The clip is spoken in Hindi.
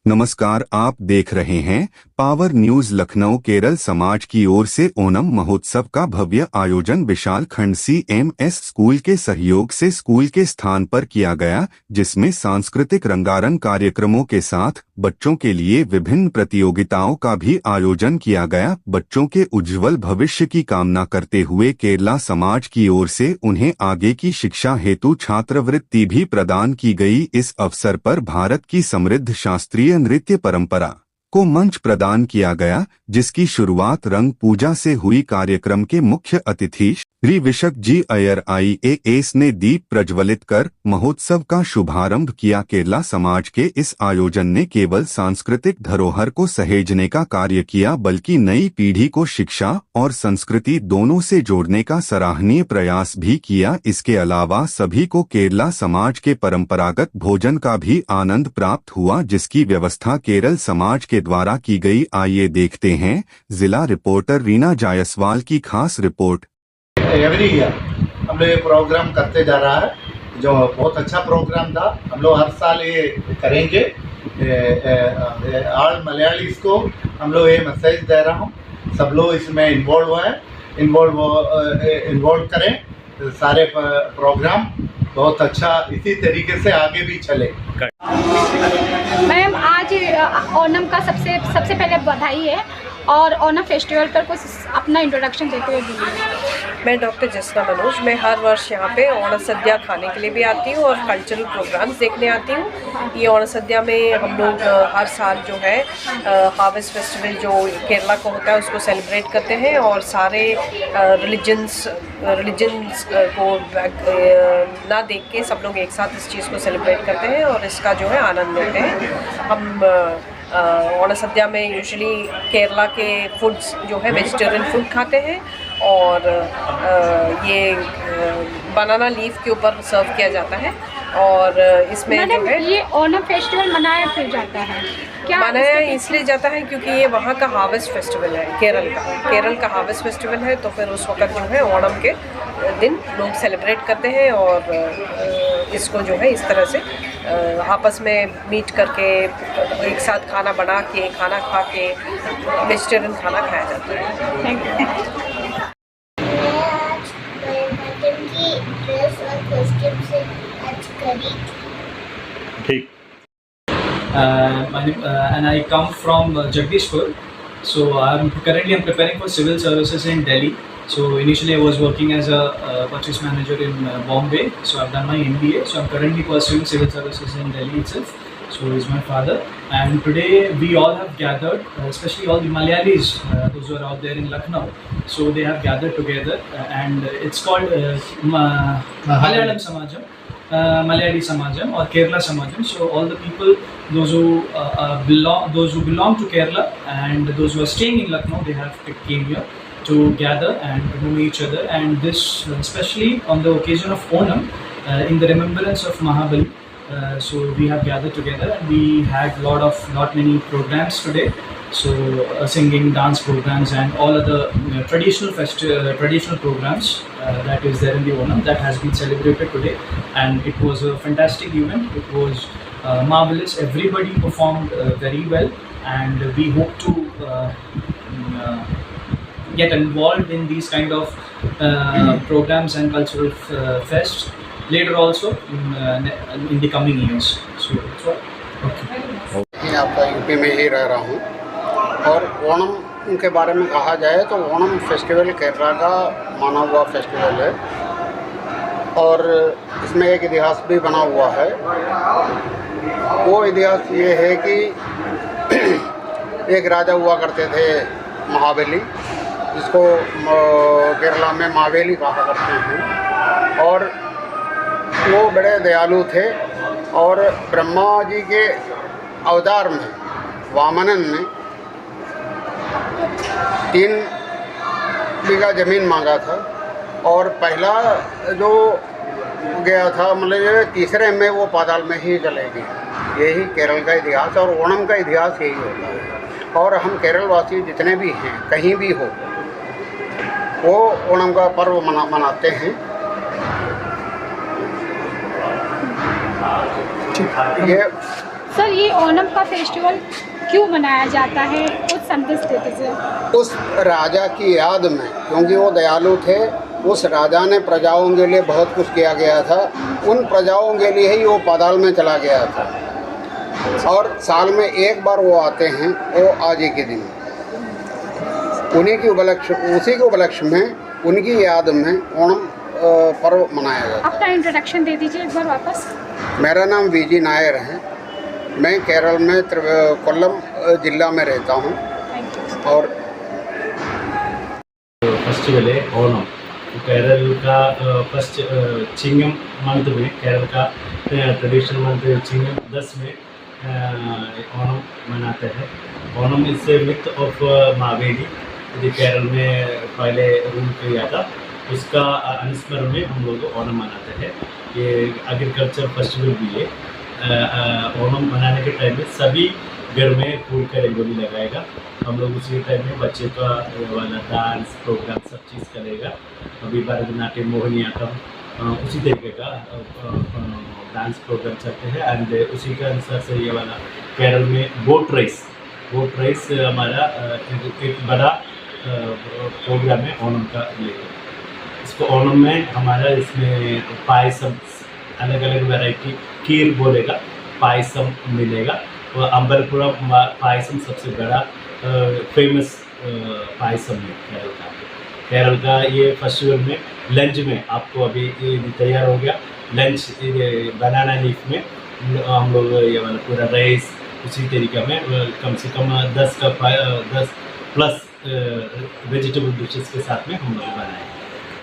नमस्कार, आप देख रहे हैं पावर न्यूज लखनऊ। केरल समाज की ओर से ओणम महोत्सव का भव्य आयोजन विशाल खंड CMS स्कूल के सहयोग से स्कूल के स्थान पर किया गया, जिसमें सांस्कृतिक रंगारंग कार्यक्रमों के साथ बच्चों के लिए विभिन्न प्रतियोगिताओं का भी आयोजन किया गया। बच्चों के उज्जवल भविष्य की कामना करते हुए केरला समाज की ओर से उन्हें आगे की शिक्षा हेतु छात्रवृत्ति भी प्रदान की गई। इस अवसर पर भारत की समृद्ध शास्त्रीय नृत्य परंपरा को मंच प्रदान किया गया, जिसकी शुरुआत रंग पूजा से हुई। कार्यक्रम के मुख्य अतिथि श्री विशक जी अय्यर IAS ने दीप प्रज्वलित कर महोत्सव का शुभारंभ किया। केरला समाज के इस आयोजन ने केवल सांस्कृतिक धरोहर को सहेजने का कार्य किया, बल्कि नई पीढ़ी को शिक्षा और संस्कृति दोनों से जोड़ने का सराहनीय प्रयास भी किया। इसके अलावा सभी को केरला समाज के परंपरागत भोजन का भी आनंद प्राप्त हुआ, जिसकी व्यवस्था केरल समाज के द्वारा की गई। आइए देखते हैं जिला रिपोर्टर रीना जायसवाल की खास रिपोर्ट। एवरी ईयर हम लोग ये प्रोग्राम करते जा रहा है, जो बहुत अच्छा प्रोग्राम था। हम लोग हर साल ये करेंगे। ऑल मलयालीज को हम लोग ये मैसेज दे रहा हूँ, सब लोग इसमें इन्वॉल्व हैं, इन्वॉल्व करें। सारे प्रोग्राम बहुत अच्छा इसी तरीके से आगे भी चले। मैम, आज ओणम का सबसे पहले बधाई है और ओणम फेस्टिवल पर कुछ अपना इंट्रोडक्शन देते हुए बोलिए। मैं डॉक्टर जसना मनोज। मैं हर वर्ष यहाँ पे ओणम सद्या खाने के लिए भी आती हूँ और कल्चरल प्रोग्राम्स देखने आती हूँ। ये ओणम सद्या में हम लोग हर साल जो है हार्वेस्ट फेस्टिवल जो केरला को होता है उसको सेलिब्रेट करते हैं और सारे रिलीजन्स को ना देख के सब लोग एक साथ इस चीज़ को सेलिब्रेट करते हैं और इसका जो है आनंद लेते हैं। हम ओणम सद्या में यूजुअली केरला के फूड्स जो है वेजिटेरियन फूड खाते हैं और ये बनाना लीफ के ऊपर सर्व किया जाता है। और इसमें जो है ये ओणम फेस्टिवल मनाया क्यों जाता है? क्या मनाया इसलिए जाता है क्योंकि ये वहाँ का हार्वेस्ट फेस्टिवल है, केरल का हार्वेस्ट फेस्टिवल है। तो फिर उस वक्त जो है ओणम के दिन लोग सेलिब्रेट करते हैं और इसको जो है इस तरह से आपस में मीट करके एक साथ खाना बना के खाना खा के वेजिटेरियन खाना खाया जाता है। Thank you. ठीक। And I come from Jagdishpur. So I'm preparing for civil services in Delhi. So initially I was working as a purchase manager in Bombay. So I've done my MBA. So I'm currently pursuing civil services in Delhi itself. So he's my father. And today we all have gathered, especially all the Malayalis, those who are out there in Lucknow. So they have gathered together, and it's called Malayalam Samajam. Malayali Samajam or Kerala Samajam. So all the people, those who belong to Kerala and those who are staying in Lucknow, they have came here to gather and to know each other. And this, especially on the occasion of Onam, in the remembrance of Mahabali. So we have gathered together and we had lot many programs today. So singing, dance programs and all other traditional programs that is there in the Onam that has been celebrated today, and it was a fantastic event. It was marvelous. Everybody performed very well, and we hope to get involved in these kind of programs and cultural fests later also in the coming years. So that's all. Okay. मैं आपका यूपी में ही रह रहा हूँ और ओणम के बारे में कहा जाए तो ओणम फेस्टिवल केरला का माना हुआ फेस्टिवल है और इसमें एक इतिहास भी बना हुआ है। वो इतिहास ये है कि एक राजा हुआ करते थे महाबली, जिसको केरला में मावेली कहा करते हैं, और वो बड़े दयालु थे और ब्रह्मा जी के अवतार में वामनन ने 3 बीघा ज़मीन मांगा था और पहला जो गया था मतलब ये तीसरे में वो पाताल में ही चले गए। यही केरल का इतिहास और ओणम का इतिहास यही होता है। और हम केरल वासी जितने भी हैं कहीं भी हो वो ओणम का पर्व मनाते हैं। ये सर ये ओणम का फेस्टिवल क्यों मनाया जाता है, कुछ संदेश देते थे। उस राजा की याद में, क्योंकि वो दयालु थे, उस राजा ने प्रजाओं के लिए बहुत कुछ किया गया था, उन प्रजाओं के लिए ही वो पाताल में चला गया था और साल में एक बार वो आते हैं, वो आज ही के दिन। उसी के उपलक्ष्य में, उनकी याद में ओणम पर्व मनाया जाता है। अपना इंट्रोडक्शन दे दीजिए एक बार वापस। मेरा नाम वीजी नायर है, मैं केरल में कोल्लम जिला में रहता हूँ। और फेस्टिवल है ओणम, केरल का फर्स्ट चिंगम मंथ में, केरल का ट्रेडिशनल मंथ चिंगम 10 में ओणम मनाते हैं। Onam is a myth of Maveli, जो केरल में पहले रूल किया था, उसका अनुस्मरण में हम लोग ओणम मनाते हैं। ये एग्रीकल्चर फेस्टिवल भी है। ओणम मनाने के टाइम में सभी घर में फूल का रंगोली लगाएगा। हम लोग उसी टाइम में बच्चे का वाला डांस प्रोग्राम सब चीज़ करेगा। अभी भरतनाट्यम, मोहिनी आट्टम, उसी तरीके का डांस प्रोग्राम चलते हैं। एंड उसी के अनुसार से ये वाला केरल में बोट रेस हमारा एक बड़ा प्रोग्राम है ओणम का लेकर। इसको ओणम में हमारा इसमें पायसम, अलग अलग वैरायटी, खीर बोलेगा, पायसम मिलेगा। और अम्बलपुरा पायसम सबसे बड़ा फेमस पायसम है केरल का। ये फेस्टिवल में लंच में आपको अभी तैयार हो गया लंच, बनाना लीफ में हम लोग ये वाला पूरा राइस उसी तरीके में कम से कम 10 प्लस वेजिटेबल डिशेस के साथ में हम लोग बनाएंगे।